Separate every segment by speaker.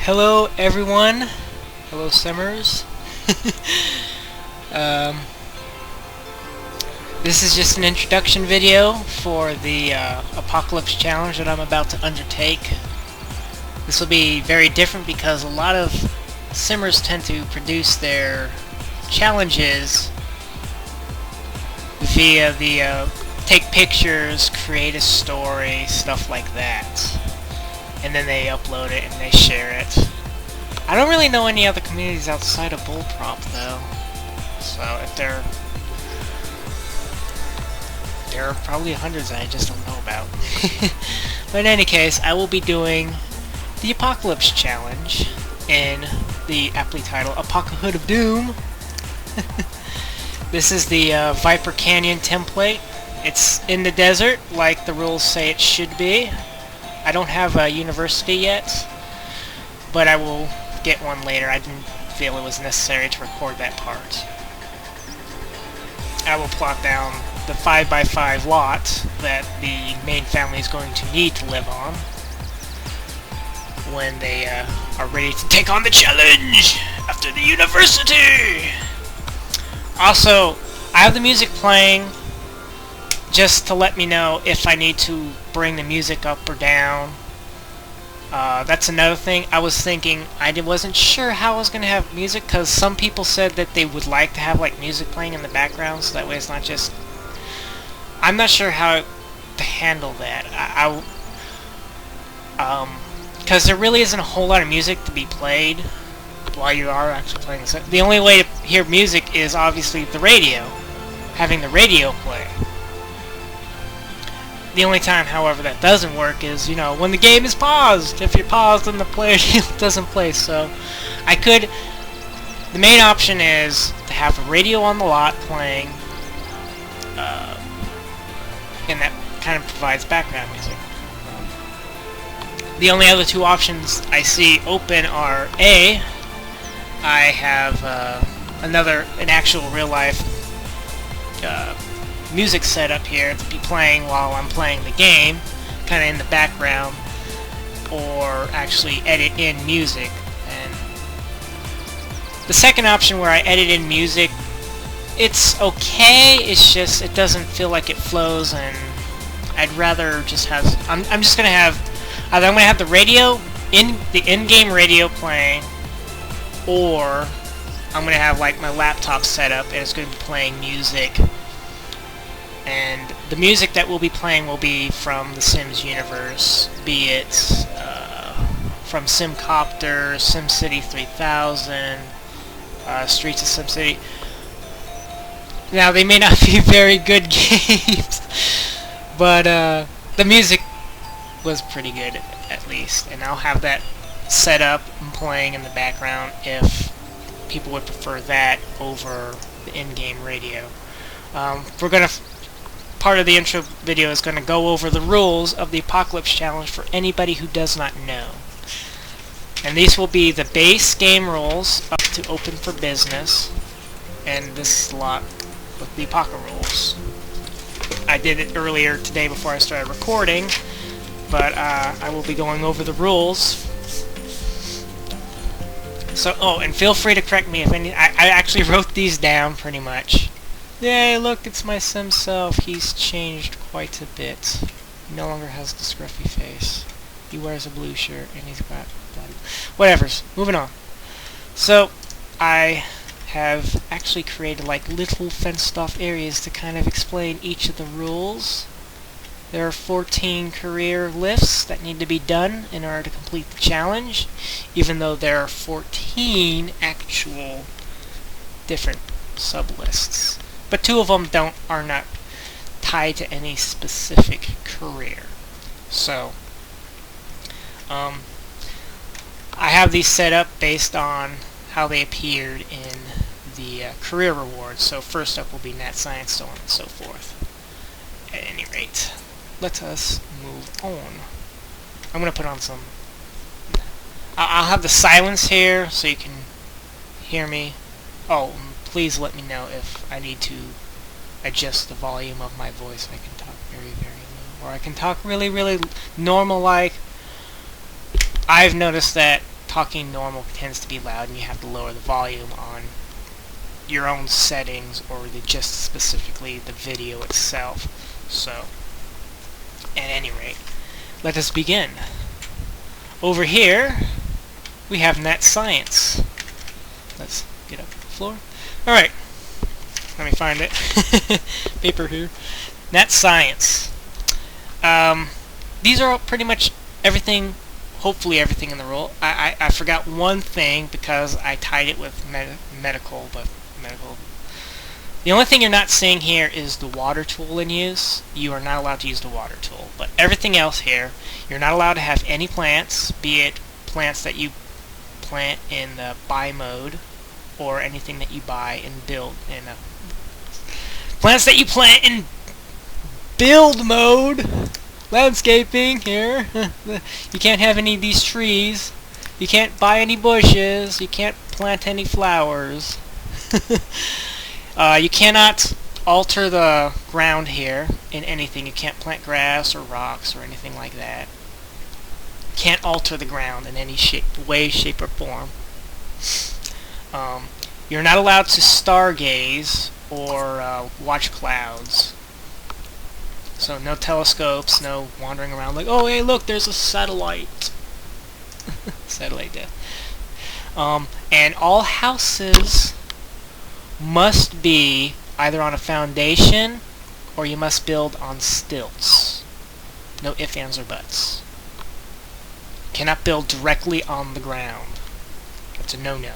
Speaker 1: Hello everyone. Hello Simmers. um, this is just an introduction video for the Apocalypse Challenge that I'm about to undertake. This will be very different because a lot of Simmers tend to produce their challenges via the take pictures, create a story, stuff like that. And then they upload it and they share it. I don't really know any other communities outside of Bullprop though. So if there are probably hundreds that I just don't know about. But in any case, I will be doing the Apocalypse Challenge in the aptly titled Apocahood of Doom. This is the Viper Canyon template. It's in the desert like the rules say it should be. I don't have a university yet, but I will get one later. I didn't feel it was necessary to record that part. I will plot down the 5x5 lot that the main family is going to need to live on when they are ready to take on the challenge after the university. Also, I have the music playing just to let me know if I need to bring the music up or down. That's another thing. I was thinking, I wasn't sure how I was going to have music, because some people said that they would like to have like music playing in the background, so that way it's not just... I'm not sure how to handle that. Because there really isn't a whole lot of music to be played while you are actually playing the set. The only way to hear music is obviously the radio, having the radio play. The only time, however, that doesn't work is, you know, when the game is paused. If you're paused, then the player doesn't play. So, I could... The main option is to have a radio on the lot playing, and that kind of provides background music. The only other two options I see open are A, I have an actual real-life music setup here to be playing while I'm playing the game, kind of in the background, or actually edit in music. And the second option, where I edit in music, it's okay, it's just it doesn't feel like it flows, and I'd rather just have... I'm just gonna have... Either I'm gonna have the radio, the in-game radio playing, or I'm gonna have like my laptop set up and it's gonna be playing music. And the music that we'll be playing will be from the Sims universe, be it from Simcopter, SimCity 3000, Streets of SimCity. Now, they may not be very good games, but the music was pretty good, at least. And I'll have that set up and playing in the background if people would prefer that over the in-game radio. We're gonna... Part of the intro video is going to go over the rules of the Apocalypse Challenge for anybody who does not know. And these will be the base game rules up to open for business, and this slot with the Apoca rules. I did it earlier today before I started recording, but I will be going over the rules. So, oh, and feel free to correct me if any... I actually wrote these down pretty much. Yay, look, it's my sim self. He's changed quite a bit. He no longer has the scruffy face. He wears a blue shirt, and he's got... Whatevers. Moving on. So, I have actually created like little fenced-off areas to kind of explain each of the rules. There are 14 career lifts that need to be done in order to complete the challenge, even though there are 14 actual different sub-lists. But two of them are not tied to any specific career. So, I have these set up based on how they appeared in the career rewards. So first up will be Nat Science, so on and so forth. At any rate, let us move on. I'm going to put on some... I'll have the silence here so you can hear me. Oh, please let me know if I need to adjust the volume of my voice. I can talk very, very low, or I can talk really, really normal like. I've noticed that talking normal tends to be loud, and you have to lower the volume on your own settings, or just specifically the video itself. So, at any rate, let us begin. Over here, we have Nat Science. Let's get up the floor. Alright, let me find it. Paper here. Nat Science. These are pretty much everything, hopefully everything in the rule. I forgot one thing because I tied it with medical. The only thing you're not seeing here is the water tool in use. You are not allowed to use the water tool. But everything else here, you're not allowed to have any plants, be it plants that you plant in the buy mode, or anything that you buy and build in plants that you plant in build mode. Landscaping here. You can't have any of these trees. You can't buy any bushes. You can't plant any flowers. You cannot alter the ground here in anything. You can't plant grass or rocks or anything like that. You can't alter the ground in any way, shape, or form. You're not allowed to stargaze or watch clouds. So no telescopes, no wandering around like, oh hey look, there's a satellite. Satellite death. And all houses must be either on a foundation or you must build on stilts. No ifs, ands, or buts. Cannot build directly on the ground. That's a no-no.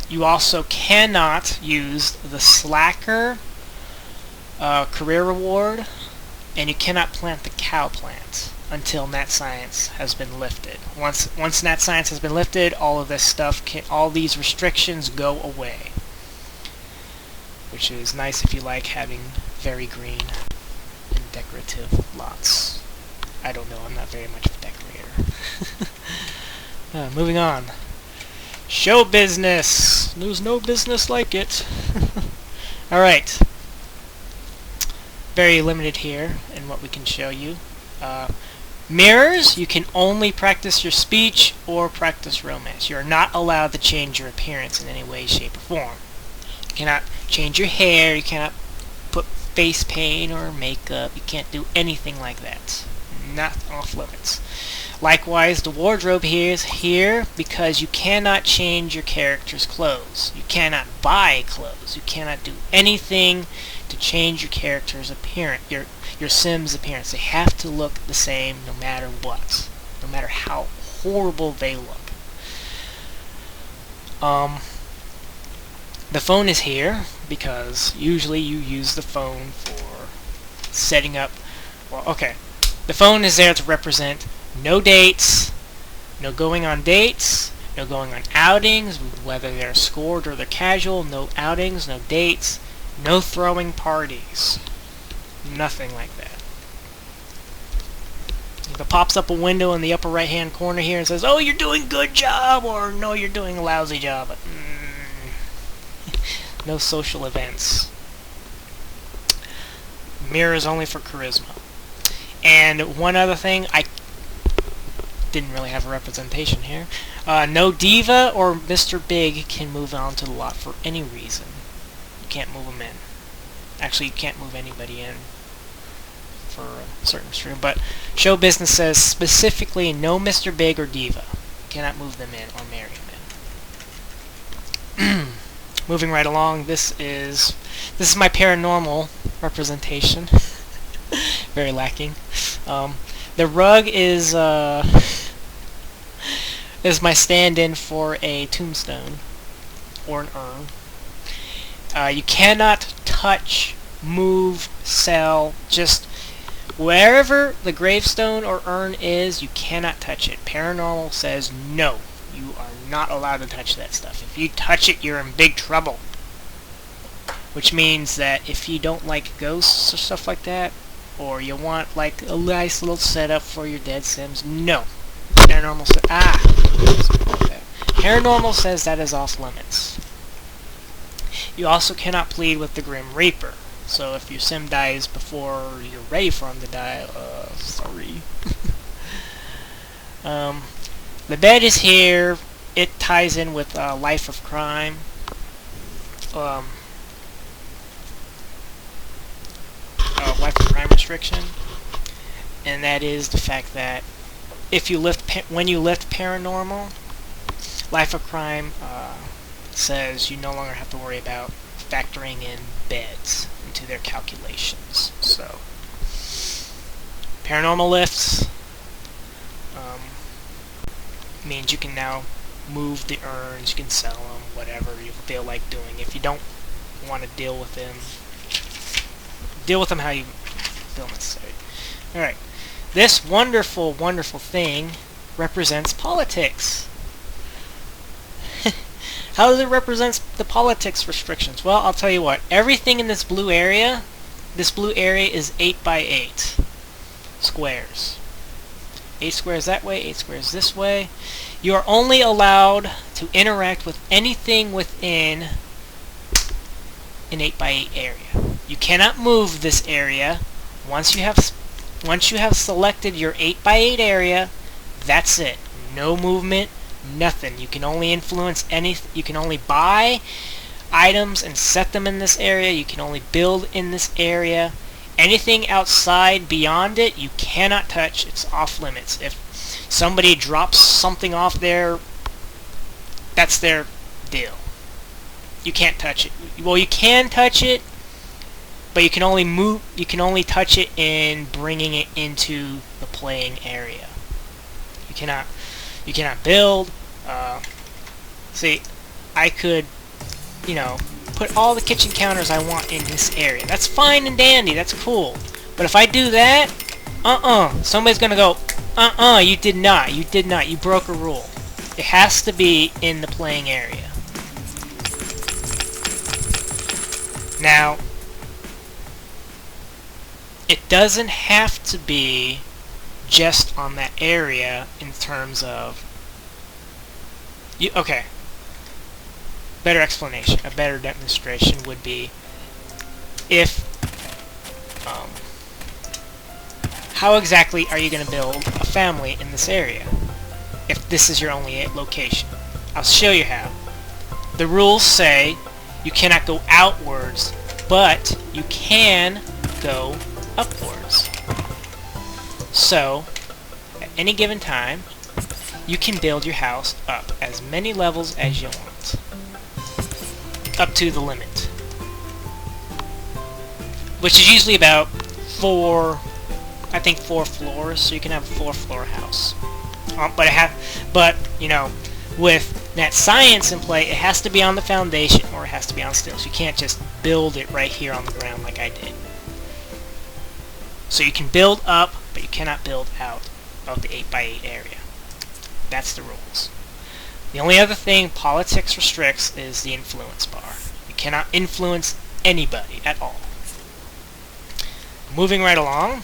Speaker 1: You also cannot use the slacker career reward, and you cannot plant the cow plant until Nat Science has been lifted. Once Nat Science has been lifted, all of this stuff, all these restrictions go away, which is nice if you like having very green and decorative lots. I don't know, I'm not very much of a decorator. Moving on. Show business. There's no business like it. Alright. Very limited here in what we can show you. Mirrors, you can only practice your speech or practice romance. You are not allowed to change your appearance in any way, shape, or form. You cannot change your hair, you cannot put face paint or makeup, you can't do anything like that. Not off limits. Likewise, the wardrobe here is here because you cannot change your character's clothes. You cannot buy clothes. You cannot do anything to change your character's appearance, your Sim's appearance. They have to look the same no matter what, no matter how horrible they look. The phone is here because usually you use the phone for setting up. Well, okay, the phone is there to represent no dates, no going on dates, no going on outings, whether they're scored or they're casual, no outings, no dates, no throwing parties. Nothing like that. If it pops up a window in the upper right hand corner here and says, oh, you're doing a good job, or no, you're doing a lousy job. No social events. Mirrors only for charisma. And one other thing, I didn't really have a representation here. No diva or Mr. Big can move onto the lot for any reason. You can't move them in. Actually, you can't move anybody in for a certain stream, but show business says specifically no Mr. Big or diva. You cannot move them in or marry them in. Moving right along, this is my paranormal representation. Very lacking. The rug is my stand-in for a tombstone or an urn. You cannot touch, move, sell, just wherever the gravestone or urn is, you cannot touch it. Paranormal says no. You are not allowed to touch that stuff. If you touch it, you're in big trouble. Which means that if you don't like ghosts or stuff like that, or you want like a nice little setup for your dead Sims, no. Paranormal says Paranormal says that is off limits. You also cannot plead with the Grim Reaper. So if your Sim dies before you're ready for him to die, sorry. Um, the bed is here. It ties in with life of crime. Life of crime restriction, and that is the fact that if you lift when you lift paranormal, life of crime says you no longer have to worry about factoring in beds into their calculations. So paranormal lifts means you can now move the urns, you can sell them, whatever you feel like doing. If you don't want to deal with them how you feel necessary. Alright, this wonderful, wonderful thing represents politics. How does it represent the politics restrictions? Well, I'll tell you what. Everything in this blue area is 8 by 8 squares. 8 squares that way, 8 squares this way. You are only allowed to interact with anything within an 8 by 8 area. You cannot move this area. Once you have selected your 8 by 8 area, that's it. No movement, nothing. You can only influence you can only buy items and set them in this area. You can only build in this area. Anything outside beyond it, you cannot touch. It's off limits. If somebody drops something off there, that's their deal. You can't touch it. Well, you can touch it, but you can only touch it in bringing it into the playing area. You cannot build. See, I could, put all the kitchen counters I want in this area. That's fine and dandy. That's cool. But if I do that, somebody's gonna go, you did not. You broke a rule. It has to be in the playing area. Now, it doesn't have to be just on that area in terms of... okay. Better explanation, a better demonstration would be if... how exactly are you going to build a family in this area if this is your only location? I'll show you how. The rules say you cannot go outwards, but you can go upwards. So, at any given time, you can build your house up as many levels as you want. Up to the limit. Which is usually about 4 floors, so you can have a 4-floor house. But with that science in play, it has to be on the foundation or it has to be on stilts. You can't just build it right here on the ground like I did. So you can build up, but you cannot build out of the 8 by 8 area. That's the rules. The only other thing politics restricts is the influence bar. You cannot influence anybody at all. Moving right along.